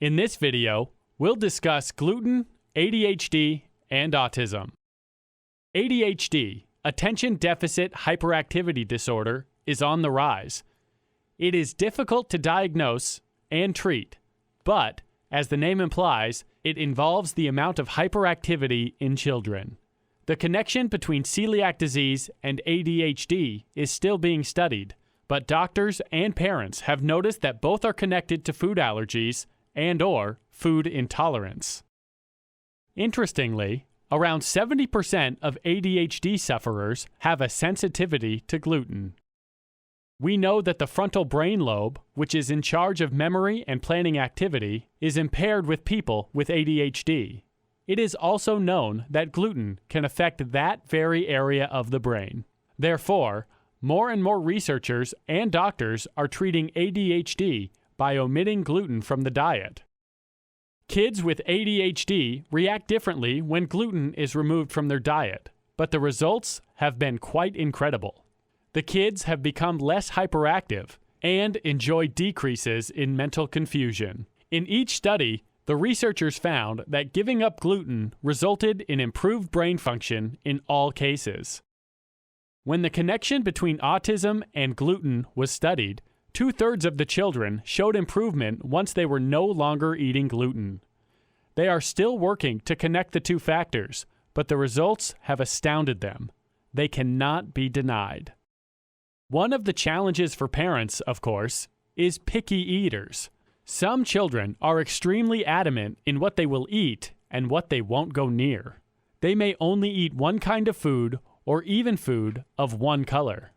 In this video, we'll discuss gluten, ADHD, and autism. ADHD, attention deficit hyperactivity disorder, is on the rise. It is difficult to diagnose and treat, but, as the name implies, it involves the amount of hyperactivity in children. The connection between celiac disease and ADHD is still being studied, but doctors and parents have noticed that both are connected to food allergies and/or food intolerance. Interestingly, around 70% of ADHD sufferers have a sensitivity to gluten. We know that the frontal brain lobe, which is in charge of memory and planning activity, is impaired with people with ADHD. It is also known that gluten can affect that very area of the brain. Therefore, more and more researchers and doctors are treating ADHD by omitting gluten from the diet. Kids with ADHD react differently when gluten is removed from their diet, but the results have been quite incredible. The kids have become less hyperactive and enjoy decreases in mental confusion. In each study, the researchers found that giving up gluten resulted in improved brain function in all cases. When the connection between autism and gluten was studied, 2/3 of the children showed improvement once they were no longer eating gluten. They are still working to connect the two factors, but the results have astounded them. They cannot be denied. One of the challenges for parents, of course, is picky eaters. Some children are extremely adamant in what they will eat and what they won't go near. They may only eat one kind of food or even food of one color.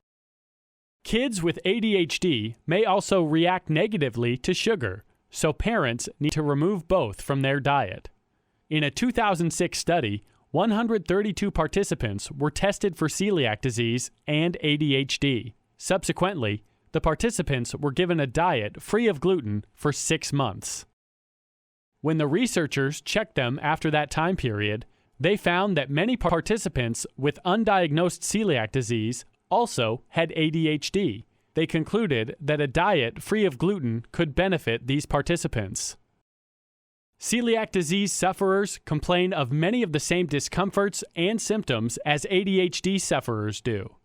Kids with ADHD may also react negatively to sugar, so parents need to remove both from their diet. In a 2006 study, 132 participants were tested for celiac disease and ADHD. Subsequently, the participants were given a diet free of gluten for 6 months. When the researchers checked them after that time period, they found that many participants with undiagnosed celiac disease also had ADHD. They concluded that a diet free of gluten could benefit these participants. Celiac disease sufferers complain of many of the same discomforts and symptoms as ADHD sufferers do.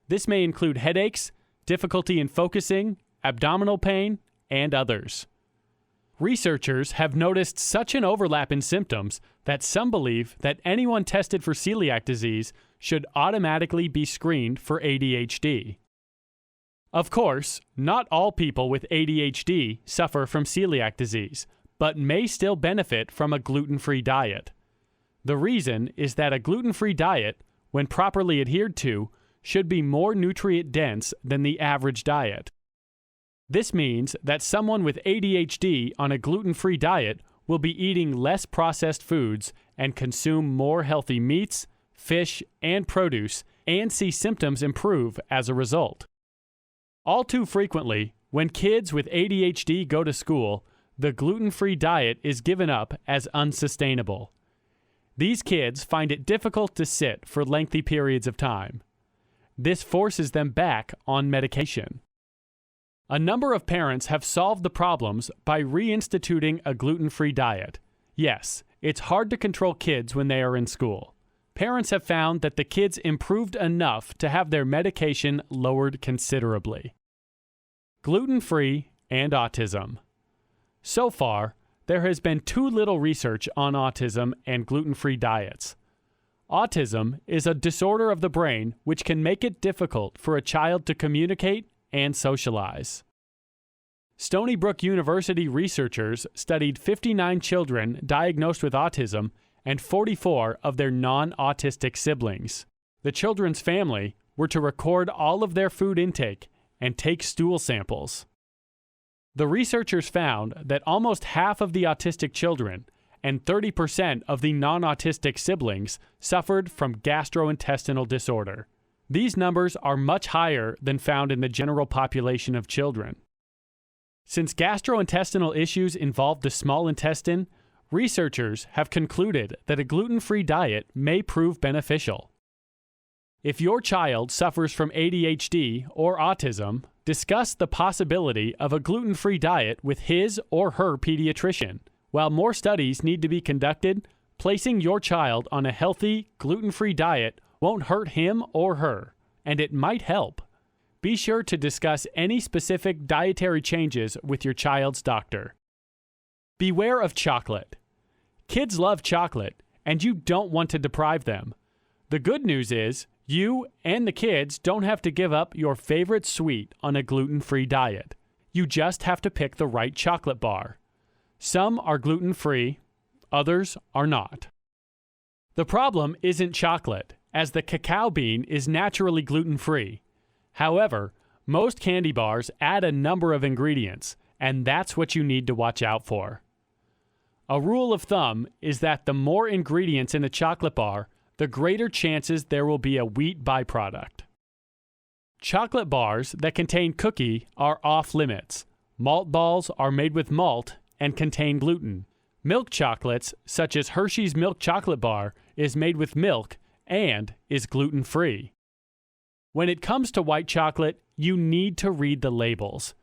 This may include headaches, difficulty in focusing, abdominal pain, and others. Researchers have noticed such an overlap in symptoms that some believe that anyone tested for celiac disease should automatically be screened for ADHD. Of course, not all people with ADHD suffer from celiac disease, but may still benefit from a gluten-free diet. The reason is that a gluten-free diet, when properly adhered to, should be more nutrient-dense than the average diet. This means that someone with ADHD on a gluten-free diet will be eating less processed foods and consume more healthy meats, fish, and produce, and see symptoms improve as a result. All too frequently, when kids with ADHD go to school, the gluten-free diet is given up as unsustainable. These kids find it difficult to sit for lengthy periods of time. This forces them back on medication. A number of parents have solved the problems by reinstituting a gluten-free diet. Yes, it's hard to control kids when they are in school. Parents have found that the kids improved enough to have their medication lowered considerably. Gluten-free and autism. So far, there has been too little research on autism and gluten-free diets. Autism is a disorder of the brain which can make it difficult for a child to communicate and socialize. Stony Brook University researchers studied 59 children diagnosed with autism and 44 of their non-autistic siblings. The children's family were to record all of their food intake and take stool samples. The researchers found that almost half of the autistic children and 30% of the non-autistic siblings suffered from gastrointestinal disorder. These numbers are much higher than found in the general population of children. Since gastrointestinal issues involve the small intestine, researchers have concluded that a gluten-free diet may prove beneficial. If your child suffers from ADHD or autism, Discuss the possibility of a gluten-free diet with his or her pediatrician. While more studies need to be conducted, placing your child on a healthy, gluten-free diet won't hurt him or her, and it might help. Be sure to discuss any specific dietary changes with your child's doctor. Beware of chocolate. Kids love chocolate, and you don't want to deprive them. The good news is, you and the kids don't have to give up your favorite sweet on a gluten-free diet. You just have to pick the right chocolate bar. Some are gluten-free, others are not. The problem isn't chocolate, as the cacao bean is naturally gluten-free. However, most candy bars add a number of ingredients, and that's what you need to watch out for. A rule of thumb is that the more ingredients in a chocolate bar, the greater chances there will be a wheat byproduct. Chocolate bars that contain cookie are off limits. Malt balls are made with malt and contain gluten. Milk chocolates, such as Hershey's Milk Chocolate Bar, is made with milk and is gluten-free. When it comes to white chocolate, you need to read the labels.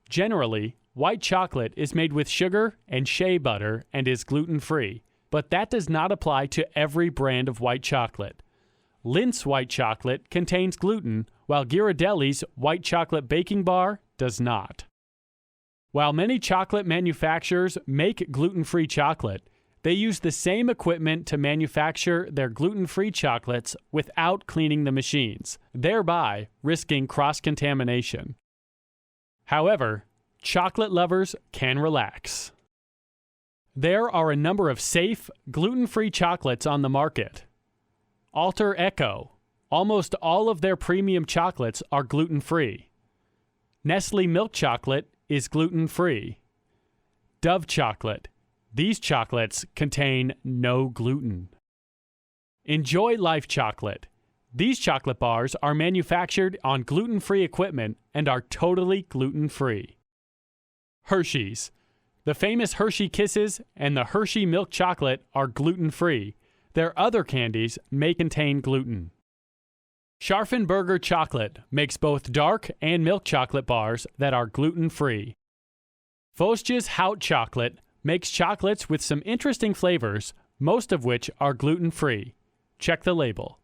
Generally, white chocolate is made with sugar and shea butter and is gluten-free, but that does not apply to every brand of white chocolate. Lindt's white chocolate contains gluten, while Ghirardelli's white chocolate baking bar does not. While many chocolate manufacturers make gluten-free chocolate, they use the same equipment to manufacture their gluten-free chocolates without cleaning the machines, thereby risking cross-contamination. However, chocolate lovers can relax. There are a number of safe, gluten-free chocolates on the market. 𝐥𝐢𝐤𝐞. Almost all of their premium chocolates are gluten-free. Nestle milk chocolate is gluten-free. Dove chocolate. These chocolates contain no gluten. Enjoy Life chocolate. These chocolate bars are manufactured on gluten-free equipment and are totally gluten-free. Hershey's. The famous Hershey Kisses and the Hershey milk chocolate are gluten-free. Their other candies may contain gluten. Scharfenberger chocolate makes both dark and milk chocolate bars that are gluten-free. 𝐦𝐨𝐫𝐞 chocolate makes chocolates with some interesting flavors, most of which are gluten-free. Check the label.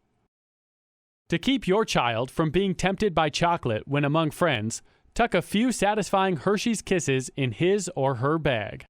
To keep your child from being tempted by chocolate when among friends, tuck a few satisfying Hershey's Kisses in his or her bag.